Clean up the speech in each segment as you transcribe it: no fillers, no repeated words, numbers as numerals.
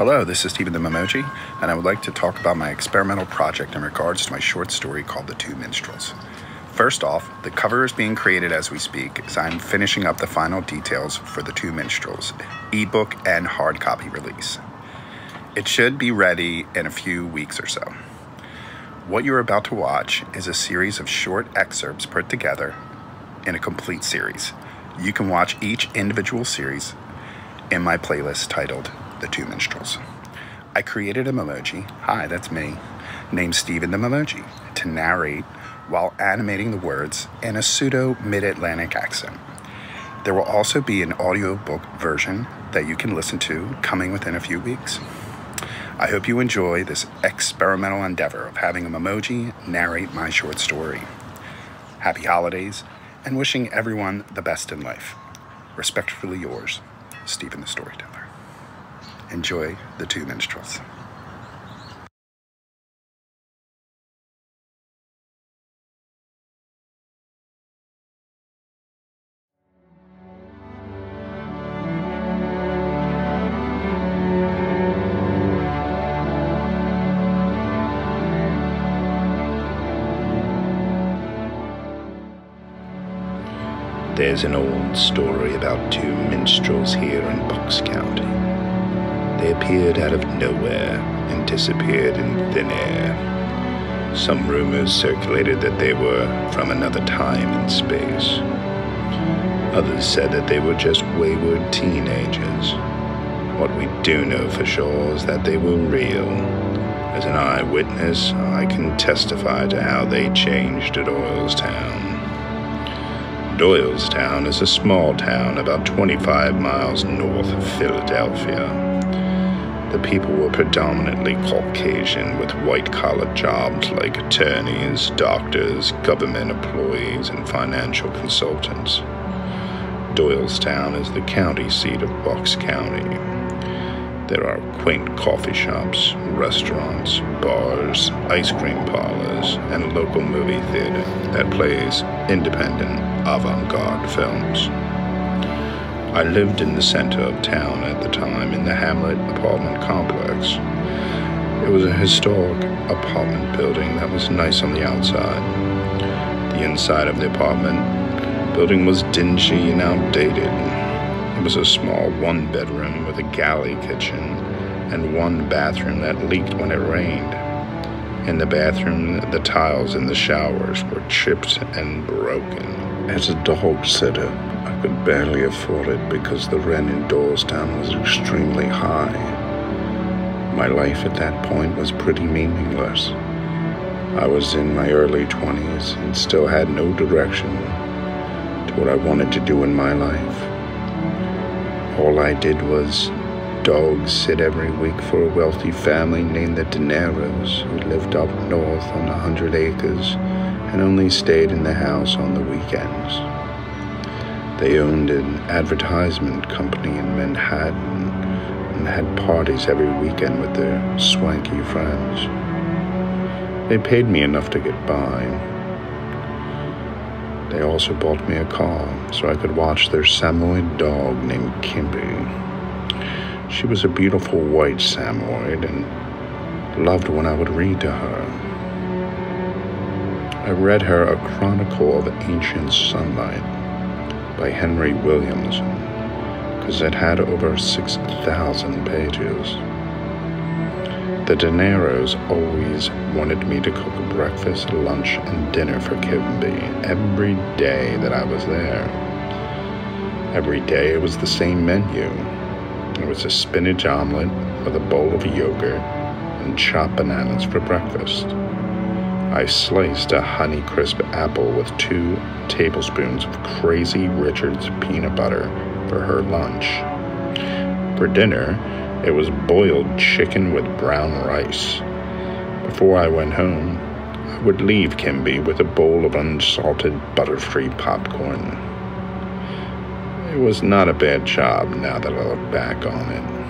Hello, this is Stephen the Memoji, and I would like to talk about my experimental project in regards to my short story called The Two Minstrels. First off, the cover is being created as we speak, as I'm finishing up the final details for The Two Minstrels, ebook and hard copy release. It should be ready in a few weeks or so. What you're about to watch is a series of short excerpts put together in a complete series. You can watch each individual series in my playlist titled The Two Minstrels. I created a memoji, hi, that's me, named Stephen the Memoji, to narrate while animating the words in a pseudo mid-Atlantic accent. There will also be an audiobook version that you can listen to coming within a few weeks. I hope you enjoy this experimental endeavor of having a memoji narrate my short story. Happy holidays, and wishing everyone the best in life. Respectfully yours, Stephen the Storyteller. Enjoy The Two Minstrels. There's an old story about two minstrels here in Bucks County. They appeared out of nowhere and disappeared in thin air. Some rumors circulated that they were from another time and space. Others said that they were just wayward teenagers. What we do know for sure is that they were real. As an eyewitness, I can testify to how they changed at Doylestown. Doylestown is a small town about 25 miles north of Philadelphia. The people were predominantly Caucasian with white-collar jobs like attorneys, doctors, government employees, and financial consultants. Doylestown is the county seat of Bucks County. There are quaint coffee shops, restaurants, bars, ice cream parlors, and a local movie theater that plays independent, avant-garde films. I lived in the center of town at the time in the Hamlet apartment complex. It was a historic apartment building that was nice on the outside. The inside of the apartment building was dingy and outdated. It was a small one-bedroom with a galley kitchen and one bathroom that leaked when it rained. In the bathroom, the tiles in the showers were chipped and broken. As a dog sitter, I could barely afford it because the rent in Doylestown was extremely high. My life at that point was pretty meaningless. I was in my early 20s and still had no direction to what I wanted to do in my life. All I did was dog sit every week for a wealthy family named the Dineros, who lived up north on 100 acres and only stayed in the house on the weekends. They owned an advertisement company in Manhattan and had parties every weekend with their swanky friends. They paid me enough to get by. They also bought me a car so I could watch their Samoyed dog named Kimby. She was a beautiful white Samoyed and loved when I would read to her. I read her A Chronicle of Ancient Sunlight by Henry Williamson, because it had over 6,000 pages. The Dineros always wanted me to cook breakfast, lunch, and dinner for Kimby every day that I was there. Every day it was the same menu. It was a spinach omelet with a bowl of yogurt and chopped bananas for breakfast. I sliced a Honeycrisp apple with 2 tablespoons of Crazy Richard's peanut butter for her lunch. For dinner, it was boiled chicken with brown rice. Before I went home, I would leave Kimby with a bowl of unsalted, butter-free popcorn. It was not a bad job now that I look back on it.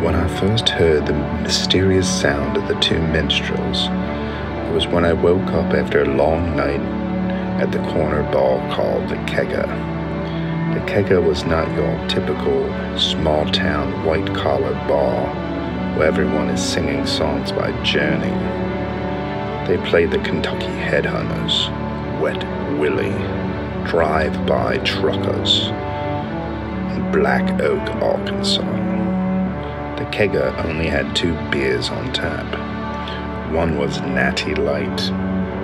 When I first heard the mysterious sound of the two minstrels, it was when I woke up after a long night at the corner bar called the Kegger. The Kegger was not your typical small-town white-collar bar where everyone is singing songs by Journey. They played the Kentucky Headhunters, Wet Willie, Drive-By Truckers, and Black Oak, Arkansas. The Kegger only had 2 beers on tap. One was Natty Light,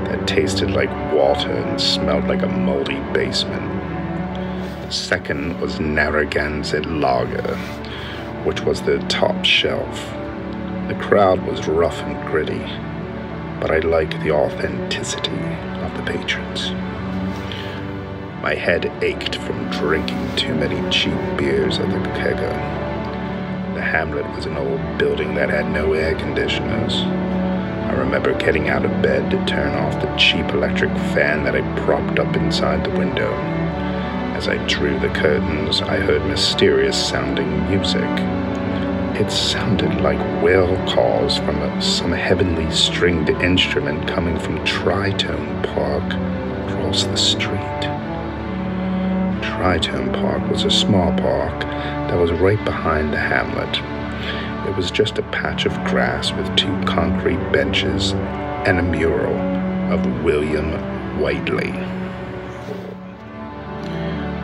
that tasted like water and smelled like a moldy basement. The second was Narragansett Lager, which was the top shelf. The crowd was rough and gritty, but I liked the authenticity of the patrons. My head ached from drinking too many cheap beers at the Kegger. The hamlet was an old building that had no air conditioners. I remember getting out of bed to turn off the cheap electric fan that I propped up inside the window. As I drew the curtains, I heard mysterious-sounding music. It sounded like whale calls from some heavenly stringed instrument coming from Tritone Park across the street. Tritone Park was a small park that was right behind the hamlet. It was just a patch of grass with 2 concrete benches and a mural of William Whiteley.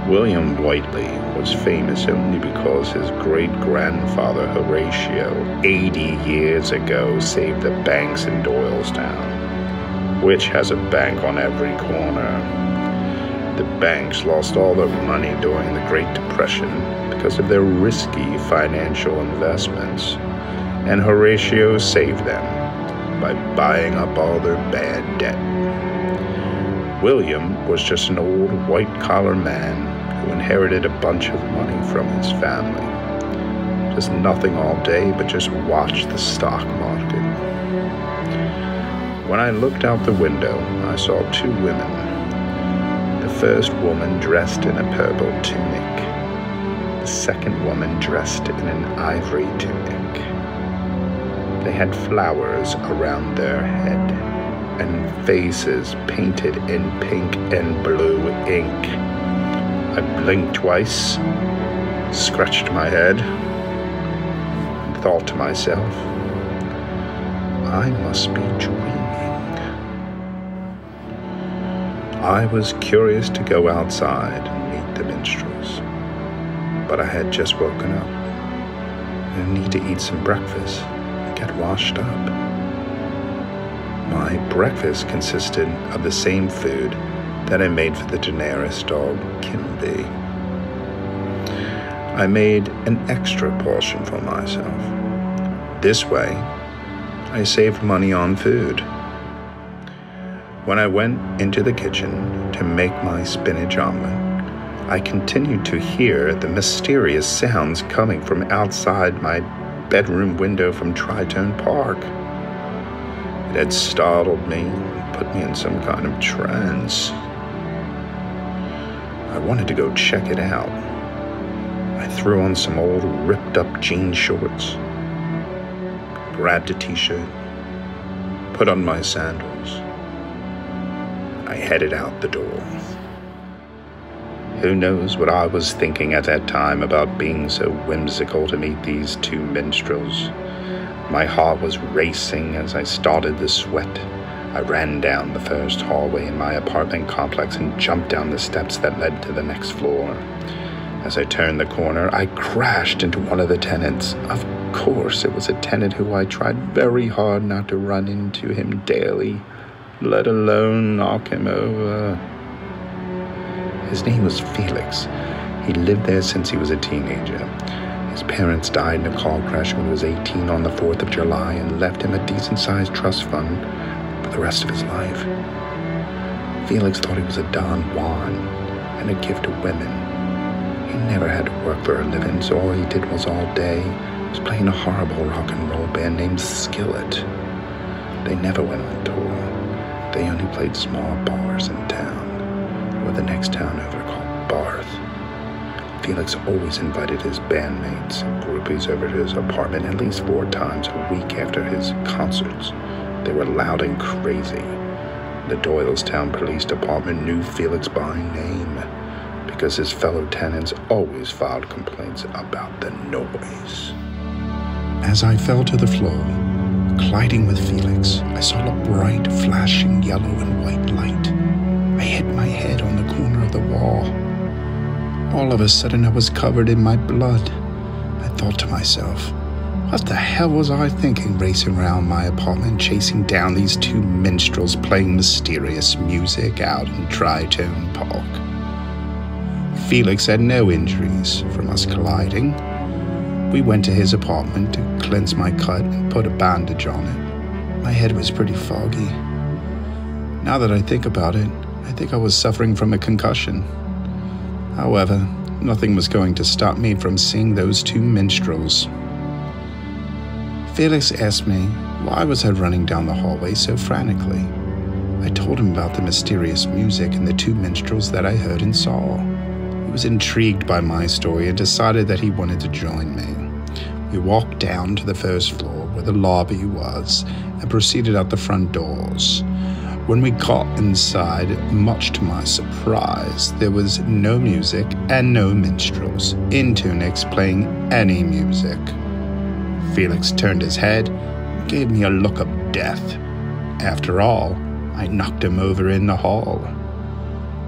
William Whiteley was famous only because his great-grandfather Horatio, 80 years ago, saved the banks in Doylestown, which has a bank on every corner. The banks lost all their money during the Great Depression because of their risky financial investments, and Horatio saved them by buying up all their bad debt. William was just an old white-collar man who inherited a bunch of money from his family. Just nothing all day but just watch the stock market. When I looked out the window, I saw 2 women. The first woman dressed in a purple tunic. The second woman dressed in an ivory tunic. They had flowers around their head and faces painted in pink and blue ink. I blinked twice, scratched my head, and thought to myself, I must be dreaming. I was curious to go outside and meet the minstrels, but I had just woken up. I need to eat some breakfast and get washed up. My breakfast consisted of the same food that I made for the Daenerys dog, Kimby. I made an extra portion for myself. This way, I saved money on food. When I went into the kitchen to make my spinach omelet, I continued to hear the mysterious sounds coming from outside my bedroom window from Tritone Park. It had startled me and put me in some kind of trance. I wanted to go check it out. I threw on some old ripped-up jean shorts, grabbed a t-shirt, put on my sandals. I headed out the door. Who knows what I was thinking at that time about being so whimsical to meet these 2 minstrels. My heart was racing as I started to sweat. I ran down the first hallway in my apartment complex and jumped down the steps that led to the next floor. As I turned the corner, I crashed into one of the tenants. Of course, it was a tenant who I tried very hard not to run into him daily, let alone knock him over. His name was Felix. He lived there since he was a teenager. His parents died in a car crash when he was 18 on the 4th of July and left him a decent-sized trust fund for the rest of his life. Felix thought he was a Don Juan and a gift to women. He never had to work for a living, so all he did was all day was play in a horrible rock and roll band named Skillet. They never went on tour. They only played small bars in town, or the next town over called Barth. Felix always invited his bandmates and groupies over to his apartment at least 4 times a week after his concerts. They were loud and crazy. The Doylestown Police Department knew Felix by name because his fellow tenants always filed complaints about the noise. As I fell to the floor, colliding with Felix, I saw a bright, flashing yellow and white light. I hit my head on the corner of the wall. All of a sudden, I was covered in my blood. I thought to myself, what the hell was I thinking racing around my apartment, chasing down these two minstrels playing mysterious music out in Tritone Park? Felix had no injuries from us colliding. We went to his apartment to cleanse my cut and put a bandage on it. My head was pretty foggy. Now that I think about it, I think I was suffering from a concussion. However, nothing was going to stop me from seeing those two minstrels. Felix asked me why was I running down the hallway so frantically. I told him about the mysterious music and the two minstrels that I heard and saw. He was intrigued by my story and decided that he wanted to join me. We walked down to the first floor where the lobby was and proceeded out the front doors. When we got inside, much to my surprise, there was no music and no minstrels in tunics playing any music. Felix turned his head and gave me a look of death. After all, I knocked him over in the hall.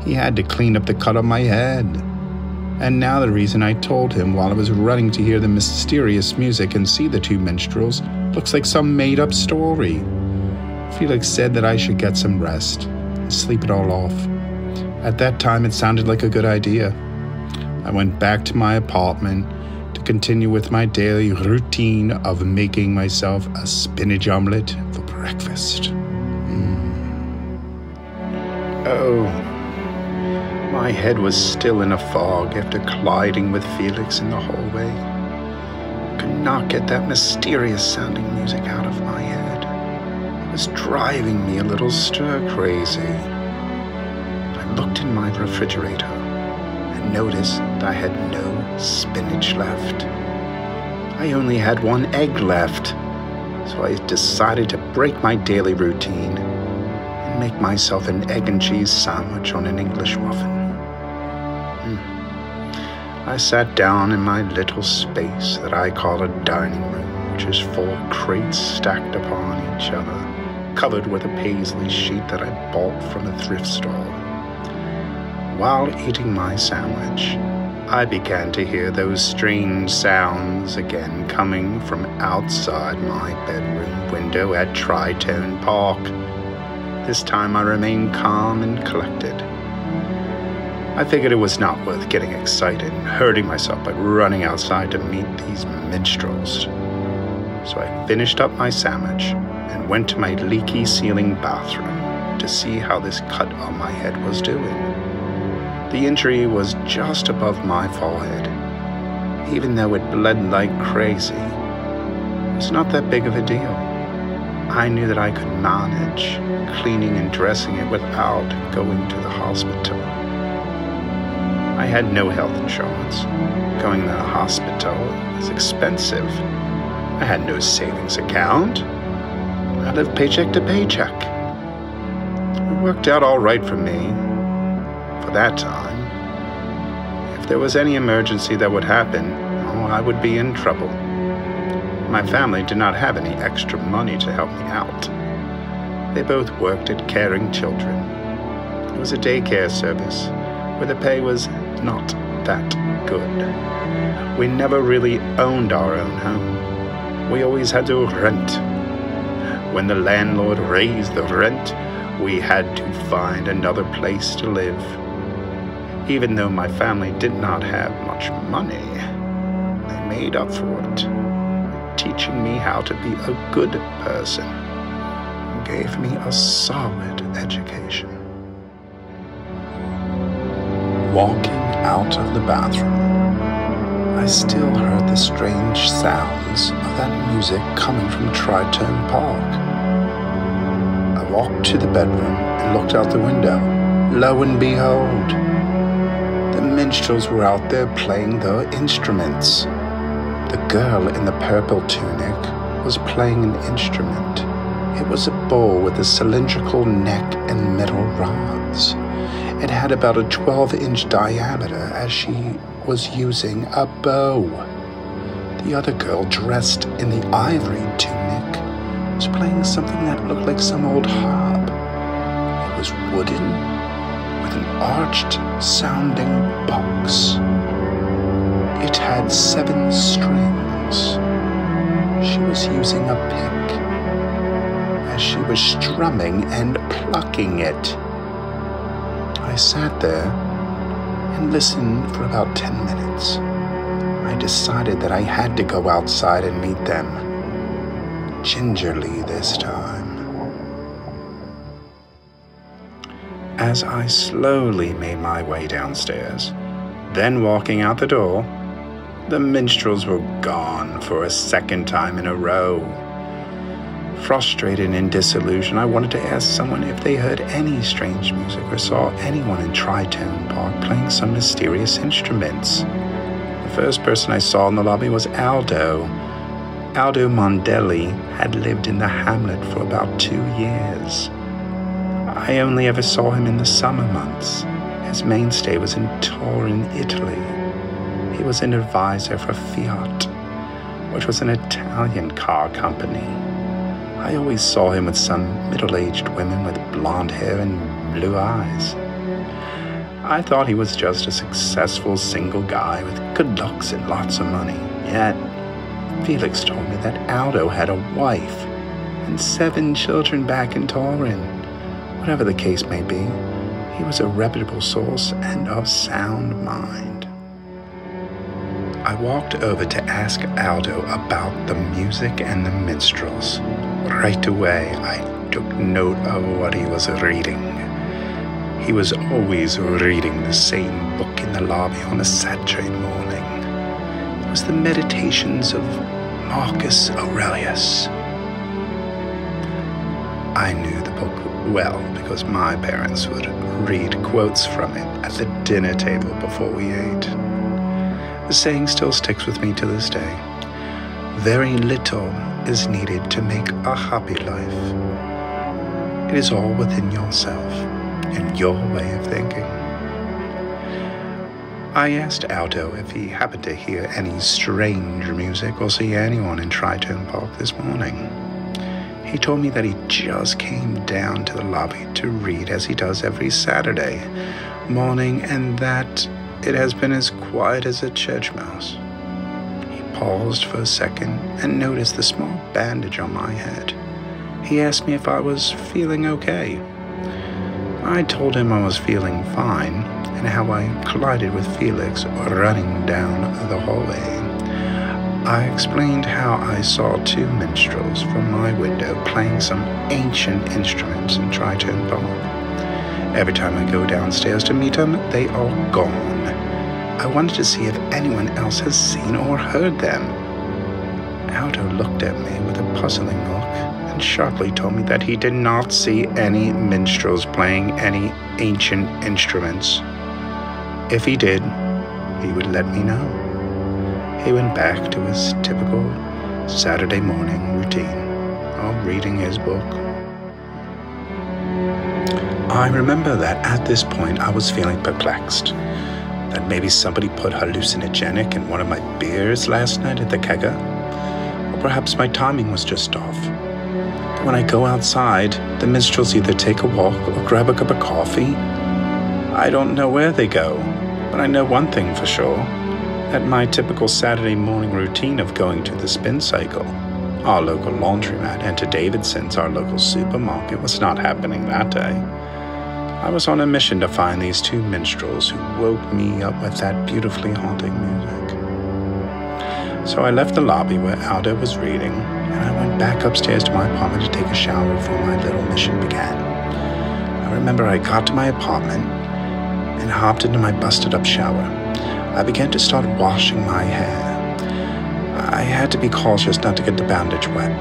He had to clean up the cut on my head. And now the reason I told him while I was running to hear the mysterious music and see the two minstrels looks like some made-up story. Felix said that I should get some rest and sleep it all off. At that time, it sounded like a good idea. I went back to my apartment to continue with my daily routine of making myself a spinach omelet for breakfast. Oh, my head was still in a fog after colliding with Felix in the hallway. I could not get that mysterious-sounding music out of my head. Was driving me a little stir-crazy. I looked in my refrigerator and noticed that I had no spinach left. I only had one egg left, so I decided to break my daily routine and make myself an egg and cheese sandwich on an English muffin. I sat down in my little space that I call a dining room, which is 4 crates stacked upon each other, covered with a paisley sheet that I bought from a thrift store. While eating my sandwich, I began to hear those strange sounds again coming from outside my bedroom window at Tritone Park. This time I remained calm and collected. I figured it was not worth getting excited and hurting myself by running outside to meet these minstrels. So I finished up my sandwich and went to my leaky ceiling bathroom to see how this cut on my head was doing. The injury was just above my forehead. Even though it bled like crazy, it was not that big of a deal. I knew that I could manage cleaning and dressing it without going to the hospital. I had no health insurance. Going to the hospital was expensive. I had no savings account. I lived paycheck to paycheck. It worked out all right for me for that time. If there was any emergency that would happen, I would be in trouble. My family did not have any extra money to help me out. They both worked at caring children. It was a daycare service where the pay was not that good. We never really owned our own home. We always had to rent. When the landlord raised the rent, we had to find another place to live. Even though my family did not have much money, they made up for it, teaching me how to be a good person, and gave me a solid education. Walking out of the bathroom, I still heard the strange sounds of that music coming from Tritone Park. I walked to the bedroom and looked out the window. Lo and behold, the minstrels were out there playing their instruments. The girl in the purple tunic was playing an instrument. It was a bowl with a cylindrical neck and metal rods. It had about a 12-inch diameter as she was using a bow. The other girl, dressed in the ivory tunic, was playing something that looked like some old harp. It was wooden, with an arched sounding box. It had 7 strings. She was using a pick as she was strumming and plucking it. I sat there and listened for about 10 minutes. I decided that I had to go outside and meet them, gingerly this time. As I slowly made my way downstairs, then walking out the door, the minstrels were gone for a second time in a row. Frustrated and disillusioned, I wanted to ask someone if they heard any strange music or saw anyone in Tri-Town Park playing some mysterious instruments. The first person I saw in the lobby was Aldo. Aldo Mondelli had lived in the hamlet for about 2 years. I only ever saw him in the summer months. His mainstay was in Turin, Italy. He was an advisor for Fiat, which was an Italian car company. I always saw him with some middle-aged women with blonde hair and blue eyes. I thought he was just a successful single guy with good looks and lots of money. Yet, Felix told me that Aldo had a wife and 7 children back in Turin. Whatever the case may be, he was a reputable source and of sound mind. I walked over to ask Aldo about the music and the minstrels. Right away, I took note of what he was reading. He was always reading the same book in the lobby on a Saturday morning. It was the Meditations of Marcus Aurelius. I knew the book well because my parents would read quotes from it at the dinner table before we ate. The saying still sticks with me to this day. Very little is needed to make a happy life. It is all within yourself and your way of thinking. I asked Aldo if he happened to hear any strange music or see anyone in Tri-Town Park this morning. He told me that he just came down to the lobby to read as he does every Saturday morning, and that it has been as quiet as a church mouse. He paused for a second and noticed the small bandage on my head. He asked me if I was feeling okay. I told him I was feeling fine and how I collided with Felix running down the hallway. I explained how I saw 2 minstrels from my window playing some ancient instruments in Tri-Town Park. Every time I go downstairs to meet them, they are gone. I wanted to see if anyone else has seen or heard them. Aldo looked at me with a puzzling look and sharply told me that he did not see any minstrels playing any ancient instruments. If he did, he would let me know. He went back to his typical Saturday morning routine of reading his book. I remember that at this point I was feeling perplexed, that maybe somebody put hallucinogenic in one of my beers last night at the kegger, or perhaps my timing was just off. But when I go outside, the minstrels either take a walk or grab a cup of coffee. I don't know where they go, but I know one thing for sure, that my typical Saturday morning routine of going to the Spin Cycle, our local laundromat, and to Davidson's, our local supermarket, was not happening that day. I was on a mission to find these 2 minstrels who woke me up with that beautifully haunting music. So I left the lobby where Aldo was reading, and I went back upstairs to my apartment to take a shower before my little mission began. I remember I got to my apartment and hopped into my busted-up shower. I began to start washing my hair. I had to be cautious not to get the bandage wet.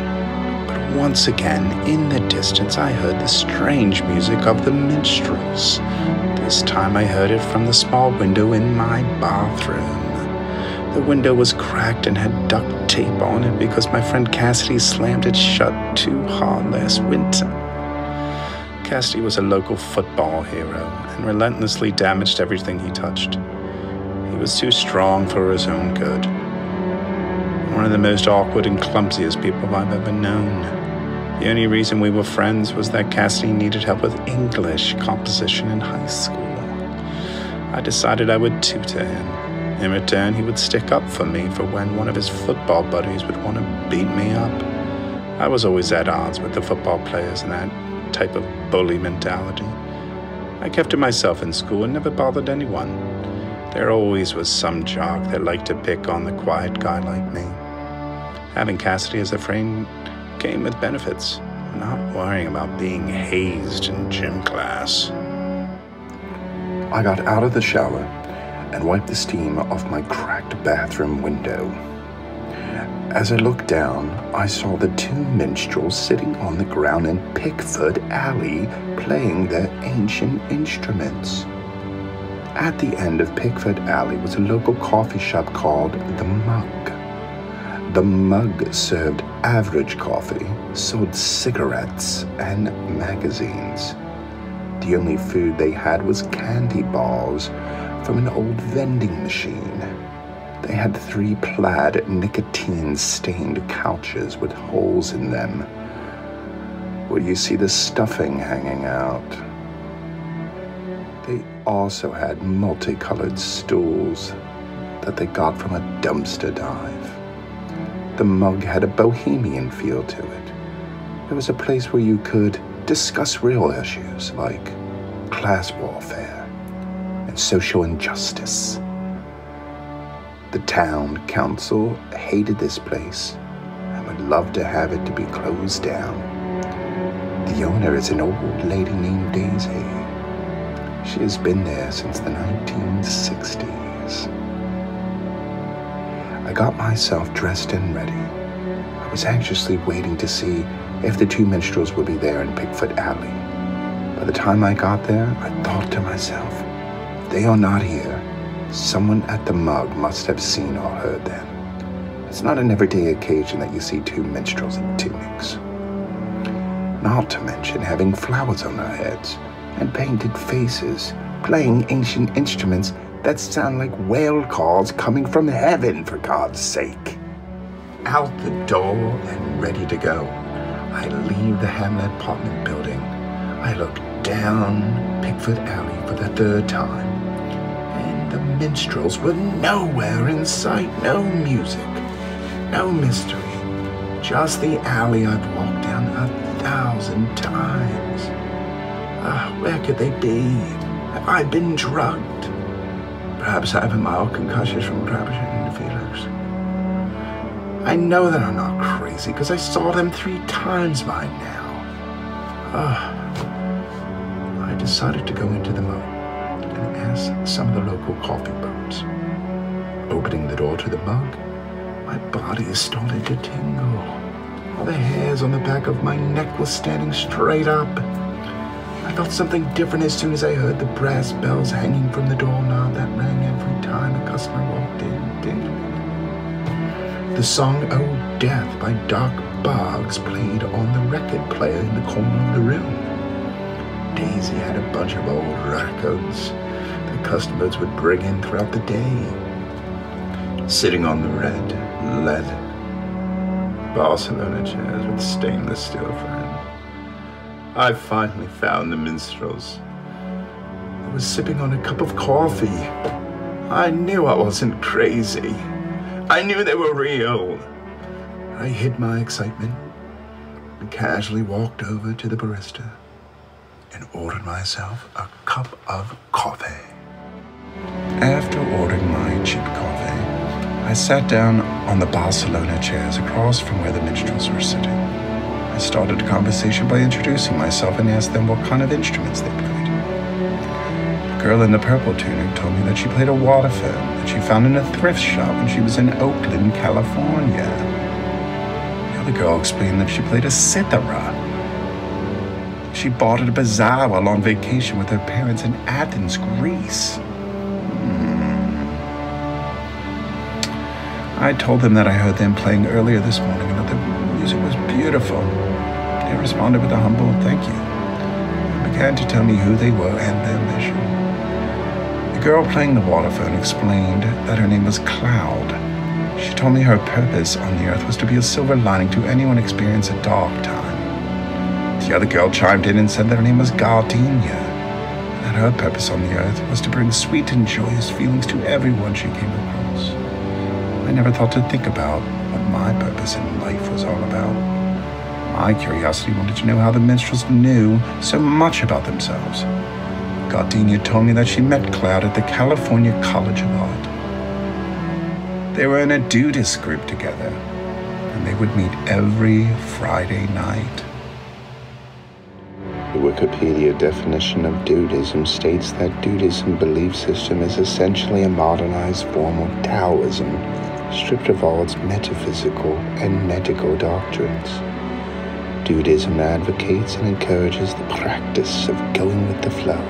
But once again, in the distance, I heard the strange music of the minstrels. This time I heard it from the small window in my bathroom. The window was cracked and had duct tape on it because my friend Cassidy slammed it shut too hard last winter. Cassidy was a local football hero and relentlessly damaged everything he touched. He was too strong for his own good. One of the most awkward and clumsiest people I've ever known. The only reason we were friends was that Cassidy needed help with English composition in high school. I decided I would tutor him. In return, he would stick up for me for when one of his football buddies would want to beat me up. I was always at odds with the football players and that type of bully mentality. I kept to myself in school and never bothered anyone. There always was some jock that liked to pick on the quiet guy like me. Having Cassidy as a friend came with benefits, not worrying about being hazed in gym class. I got out of the shower and wiped the steam off my cracked bathroom window. As I looked down, I saw the two minstrels sitting on the ground in Pickford Alley playing their ancient instruments. At the end of Pickford Alley was a local coffee shop called The Mug. The Mug served average coffee, sold cigarettes, and magazines. The only food they had was candy bars from an old vending machine. They had 3 plaid, nicotine-stained couches with holes in them, where you see the stuffing hanging out. They also had multicolored stools that they got from a dumpster dive. The Mug had a bohemian feel to it. It was a place where you could discuss real issues like class warfare and social injustice. The town council hated this place and would love to have it to be closed down. The owner is an old lady named Daisy. She has been there since the 1960s. I got myself dressed and ready. I was anxiously waiting to see if the two minstrels would be there in Pickford Alley. By the time I got there, I thought to myself, if they are not here, someone at the Mug must have seen or heard them. It's not an everyday occasion that you see two minstrels in tunics. Not to mention having flowers on their heads and painted faces, playing ancient instruments that sound like whale calls coming from heaven, for God's sake. Out the door and ready to go, I leave the Hamlet apartment building. I look down Pickford Alley for the 3rd time, and the minstrels were nowhere in sight. No music, no mystery, just the alley I've walked down 1,000 times. Where could they be? Have I been drugged? Perhaps I have a mild concussion from grabbing into Felix. I know that I'm not crazy because I saw them 3 times by now. I decided to go into the Mug and ask some of the local coffee bums. Opening the door to the Mug, my body started to tingle. All the hairs on the back of my neck were standing straight up. I felt something different as soon as I heard the brass bells hanging from the doorknob that rang every time a customer walked in. Ding. The song "Oh Death" by Doc Boggs played on the record player in the corner of the room. Daisy had a bunch of old records that customers would bring in throughout the day. Sitting on the red, lead Barcelona chairs with stainless steel frame, I finally found the minstrels. I was sipping on a cup of coffee. I knew I wasn't crazy. I knew they were real. I hid my excitement and casually walked over to the barista and ordered myself a cup of coffee. After ordering my cheap coffee, I sat down on the Barcelona chairs across from where the minstrels were sitting. I started a conversation by introducing myself and asked them what kind of instruments they played. The girl in the purple tunic told me that she played a waterphone that she found in a thrift shop when she was in Oakland, California. The other girl explained that she played a cithara. She bought at a bazaar while on vacation with her parents in Athens, Greece. I told them that I heard them playing earlier this morning and that the music was beautiful. They responded with a humble thank you. began to tell me who they were and their mission. The girl playing the waterphone explained that her name was Cloud. She told me her purpose on the earth was to be a silver lining to anyone experiencing a dark time. The other girl chimed in and said that her name was Gardenia, and that her purpose on the earth was to bring sweet and joyous feelings to everyone she came across. I never thought to think about what my purpose in life was all about. My curiosity wanted to know how the minstrels knew so much about themselves. Gardenia told me that she met Cloud at the California College of Art. They were in a dudist group together, and they would meet every Friday night. The Wikipedia definition of dudism states that dudism belief system is essentially a modernized form of Taoism, stripped of all its metaphysical and medical doctrines. Dudism advocates and encourages the practice of going with the flow,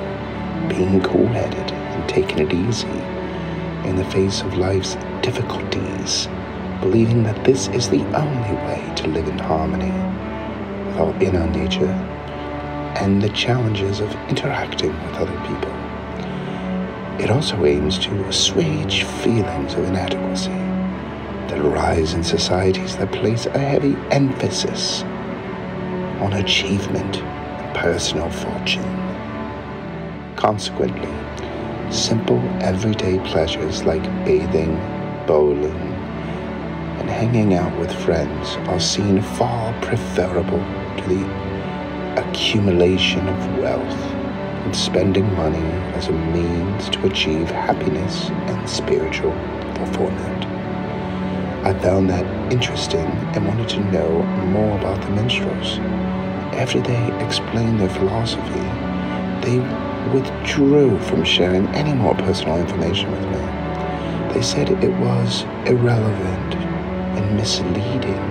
being cool-headed and taking it easy in the face of life's difficulties, believing that this is the only way to live in harmony with our inner nature and the challenges of interacting with other people. It also aims to assuage feelings of inadequacy that arise in societies that place a heavy emphasis on achievement and personal fortune. Consequently, simple everyday pleasures like bathing, bowling, and hanging out with friends are seen far preferable to the accumulation of wealth and spending money as a means to achieve happiness and spiritual fulfillment. I found that interesting and wanted to know more about the minstrels. After they explained their philosophy, they withdrew from sharing any more personal information with me. They said it was irrelevant and misleading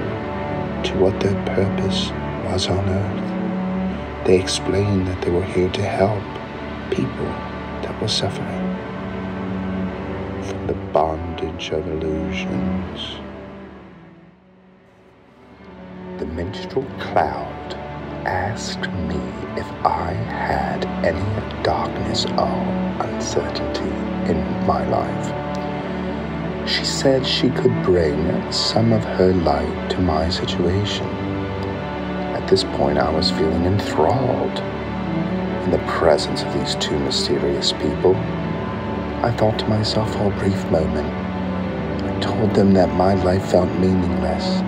to what their purpose was on earth. They explained that they were here to help people that were suffering from the bondage of illusions. The minstrel Cloud asked me if I had any darkness or uncertainty in my life. She said she could bring some of her light to my situation. At this point, I was feeling enthralled in the presence of these two mysterious people. I thought to myself for a brief moment. I told them that my life felt meaningless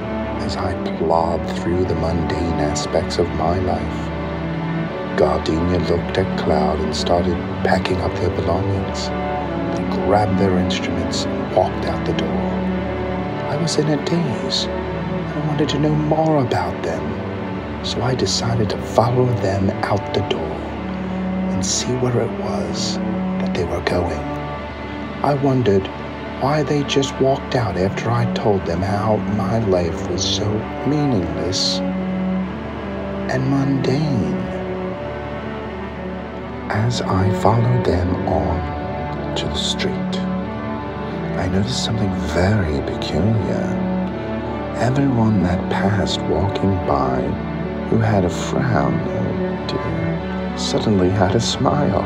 as I plodded through the mundane aspects of my life. Gardenia looked at Cloud and started packing up their belongings. They grabbed their instruments and walked out the door. I was in a daze, and I wanted to know more about them. So I decided to follow them out the door and see where it was that they were going. I wondered why they just walked out after I told them how my life was so meaningless and mundane. As I followed them on to the street, I noticed something very peculiar. Everyone that passed walking by who had a frown, suddenly had a smile.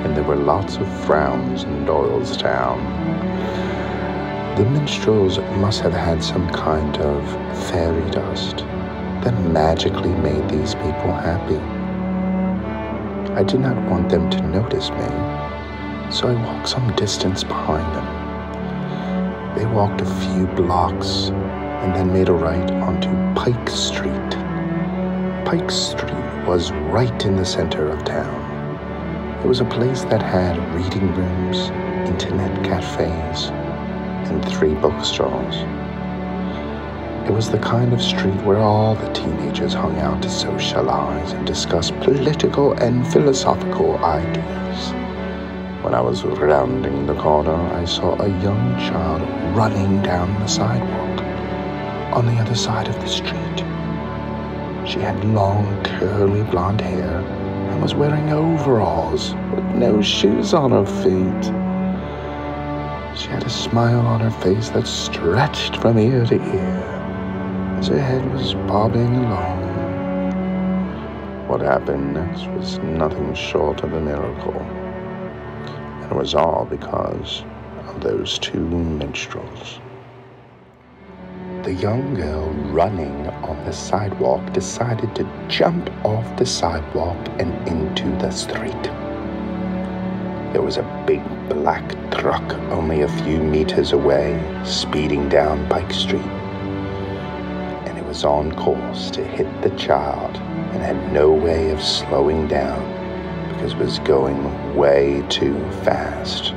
And there were lots of frowns in Doylestown. The minstrels must have had some kind of fairy dust that magically made these people happy. I did not want them to notice me, so I walked some distance behind them. They walked a few blocks and then made a right onto Pike Street. Pike Street was right in the center of town. It was a place that had reading rooms, internet cafes, and 3 bookstores. It was the kind of street where all the teenagers hung out to socialize and discuss political and philosophical ideas. When I was rounding the corner, I saw a young child running down the sidewalk on the other side of the street. She had long, curly blonde hair and was wearing overalls with no shoes on her feet. She had a smile on her face that stretched from ear to ear as her head was bobbing along. What happened next was nothing short of a miracle. And it was all because of those two minstrels. The young girl running on the sidewalk decided to jump off the sidewalk and into the street. There was a big black truck only a few meters away, speeding down Pike Street. And it was on course to hit the child and had no way of slowing down because it was going way too fast.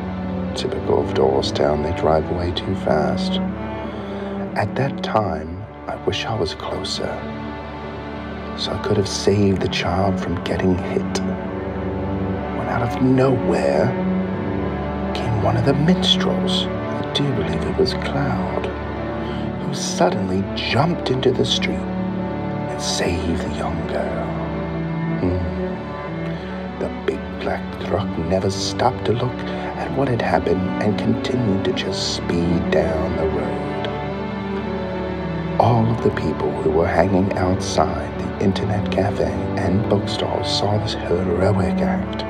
Typical of Doylestown, they drive way too fast. At that time, I wish I was closer, so I could have saved the child from getting hit. When out of nowhere came one of the minstrels, I do believe it was Cloud, who suddenly jumped into the street and saved the young girl. The big black truck never stopped to look at what had happened and continued to just speed down the road. All of the people who were hanging outside the internet cafe and bookstore saw this heroic act.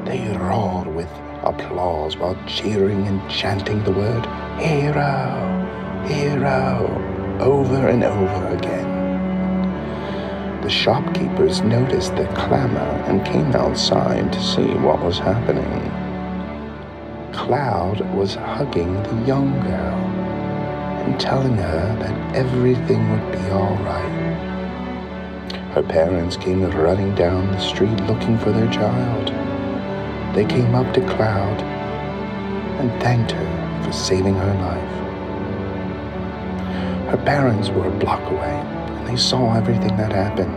They roared with applause while cheering and chanting the word, "Hero! Hero!" over and over again. The shopkeepers noticed the clamor and came outside to see what was happening. Cloud was hugging the young girl and telling her that everything would be all right. Her parents came running down the street looking for their child. They came up to Cloud and thanked her for saving her life. Her parents were a block away, and they saw everything that happened.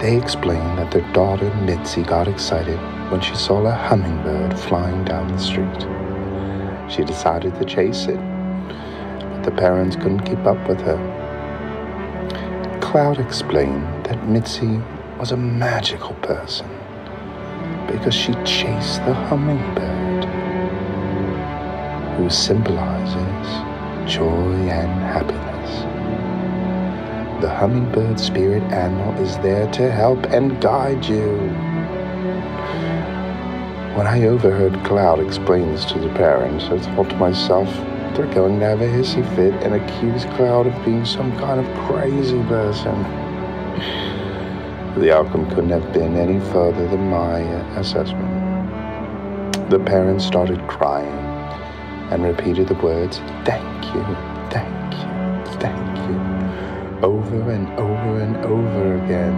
They explained that their daughter Mitzi got excited when she saw a hummingbird flying down the street. She decided to chase it, but the parents couldn't keep up with her. Cloud explained that Mitzi was a magical person because she chased the hummingbird, who symbolizes joy and happiness. The hummingbird spirit animal is there to help and guide you. When I overheard Cloud explain this to the parents, I thought to myself, they're going to have a hissy fit and accuse Cloud of being some kind of crazy person. The outcome couldn't have been any further than my assessment. The parents started crying and repeated the words, "Thank you, thank you, thank you," over and over and over again.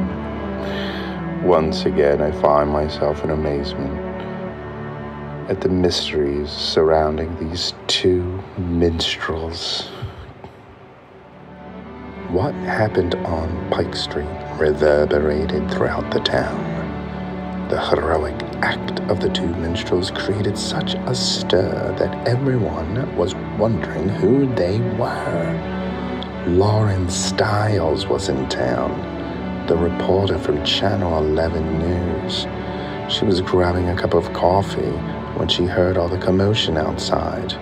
Once again, I find myself in amazement at the mysteries surrounding these two minstrels. What happened on Pike Street reverberated throughout the town. The heroic act of the two minstrels created such a stir that everyone was wondering who they were. Lauren Stiles was in town, the reporter from Channel 11 News. She was grabbing a cup of coffee when she heard all the commotion outside.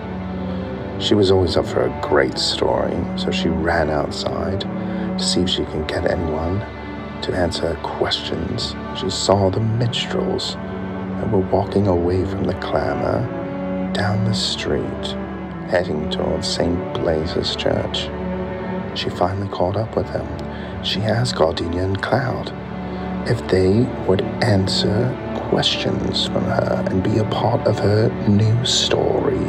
She was always up for a great story, so she ran outside to see if she could get anyone to answer her questions. She saw the minstrels and were walking away from the clamor down the street, heading towards St. Blaise's Church. She finally caught up with them. She asked Gardenia and Cloud if they would answer questions from her and be a part of her new story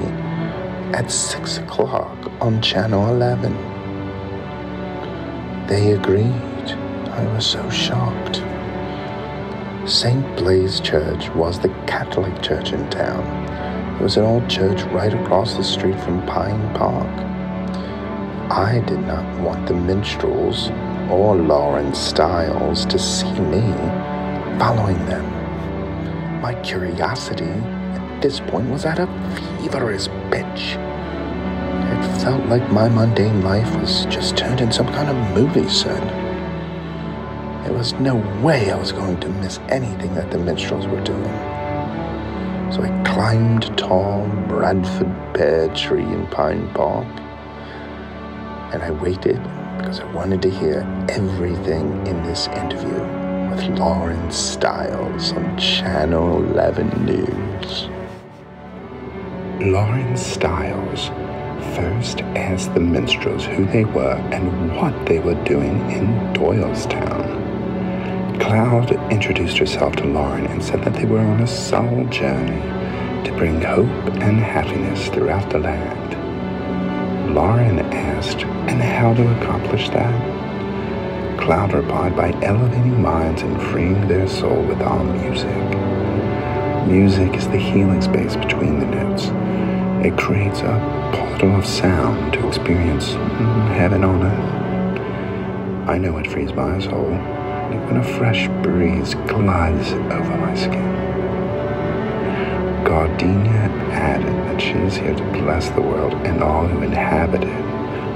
at 6 o'clock on Channel 11. They agreed. I was so shocked. St. Blaise Church was the Catholic church in town. It was an old church right across the street from Pine Park. I did not want the minstrels or Lauren Stiles to see me following them. My curiosity at this point was at a feverish pitch. It felt like my mundane life was just turned into some kind of movie set. There was no way I was going to miss anything that the minstrels were doing. So I climbed a tall Bradford pear tree in Pine Park, and I waited because I wanted to hear everything in this interview with Lauren Stiles on Channel 11 News. Lauren Stiles first asked the Minstrels who they were and what they were doing in Doylestown. Cloud introduced herself to Lauren and said that they were on a soul journey to bring hope and happiness throughout the land. Lauren asked, and how to accomplish that? Cloud replied by elevating minds and freeing their soul with our music. Music is the healing space between the notes. It creates a portal of sound to experience heaven on earth. I know it frees my soul, like when a fresh breeze glides over my skin. Gardenia added that she is here to bless the world and all who inhabit it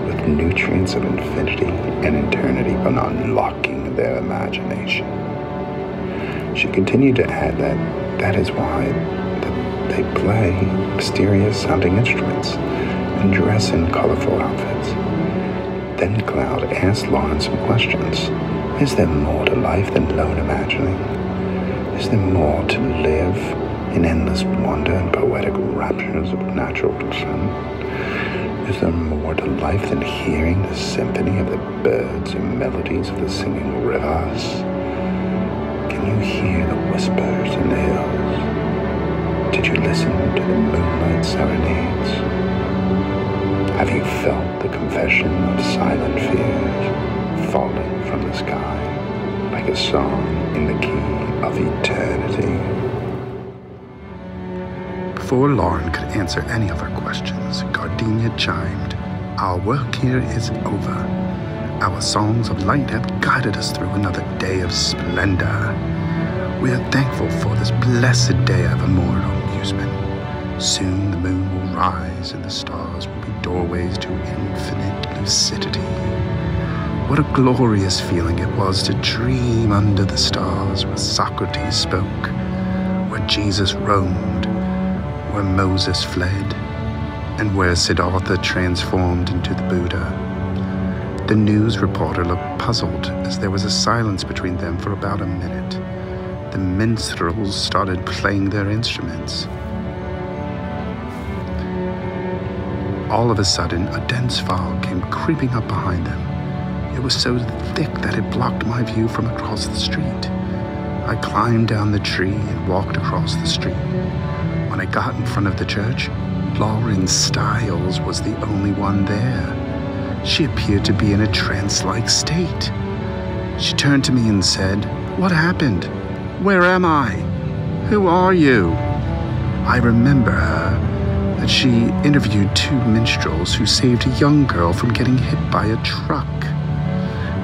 with nutrients of infinity and eternity by unlocking their imagination. She continued to add that is why they play mysterious sounding instruments and dress in colorful outfits. Then Cloud asked Lauren some questions. Is there more to life than lone imagining? Is there more to live in endless wonder and poetic raptures of natural consent? Is there more to life than hearing the symphony of the birds and melodies of the singing rivers? Can you hear the whispers in the hills? Did you listen to the moonlight serenades? Have you felt the confession of silent fears falling from the sky like a song in the key of eternity? Before Lauren could answer any of her questions, Gardenia chimed, "Our work here is over. Our songs of light have guided us through another day of splendor. We are thankful for this blessed day of immortal amusement. Soon the moon will rise and the stars will be doorways to infinite lucidity. What a glorious feeling it was to dream under the stars where Socrates spoke, where Jesus roamed, where Moses fled, and where Siddhartha transformed into the Buddha." The news reporter looked puzzled as there was a silence between them for about a minute. The minstrels started playing their instruments. All of a sudden, a dense fog came creeping up behind them. It was so thick that it blocked my view from across the street. I climbed down the tree and walked across the street. When I got in front of the church, Lauren Stiles was the only one there. She appeared to be in a trance-like state. She turned to me and said, "What happened? Where am I? Who are you?" I remember her, that she interviewed two minstrels who saved a young girl from getting hit by a truck.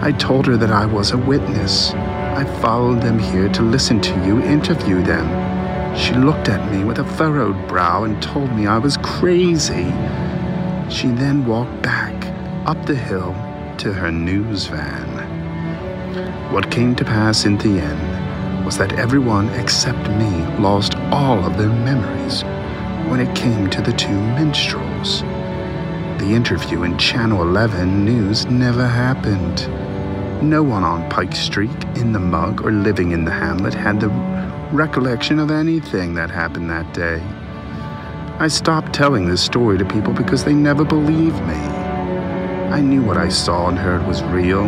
I told her that I was a witness. I followed them here to listen to you interview them. She looked at me with a furrowed brow and told me I was crazy. She then walked back up the hill to her news van. What came to pass in the end was that everyone except me lost all of their memories when it came to the two minstrels. The interview in Channel 11 News never happened. No one on Pike Street, in the mug, or living in the hamlet had the recollection of anything that happened that day. I stopped telling this story to people because they never believed me. I knew what I saw and heard was real.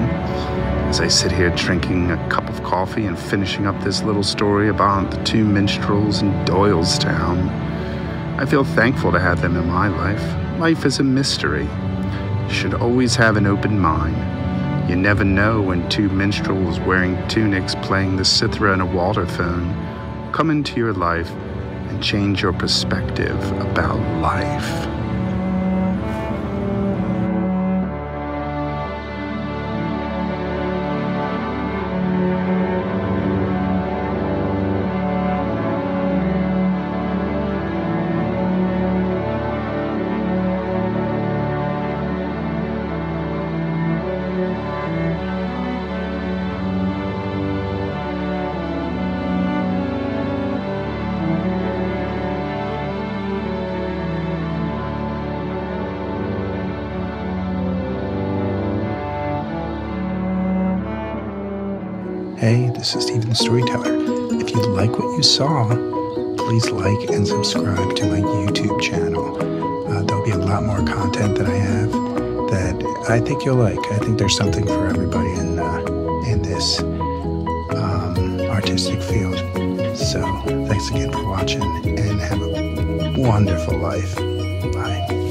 As I sit here drinking a cup of coffee and finishing up this little story about the two minstrels in Doylestown, I feel thankful to have them in my life. Life is a mystery. You should always have an open mind. You never know when two minstrels wearing tunics playing the cithara and a waterphone come into your life and change your perspective about life. Hey, this is Stephen the Storyteller. If you like what you saw, please like and subscribe to my YouTube channel. There'll be a lot more content that I have that I think you'll like. I think there's something for everybody in this artistic field. So thanks again for watching and have a wonderful life. Bye.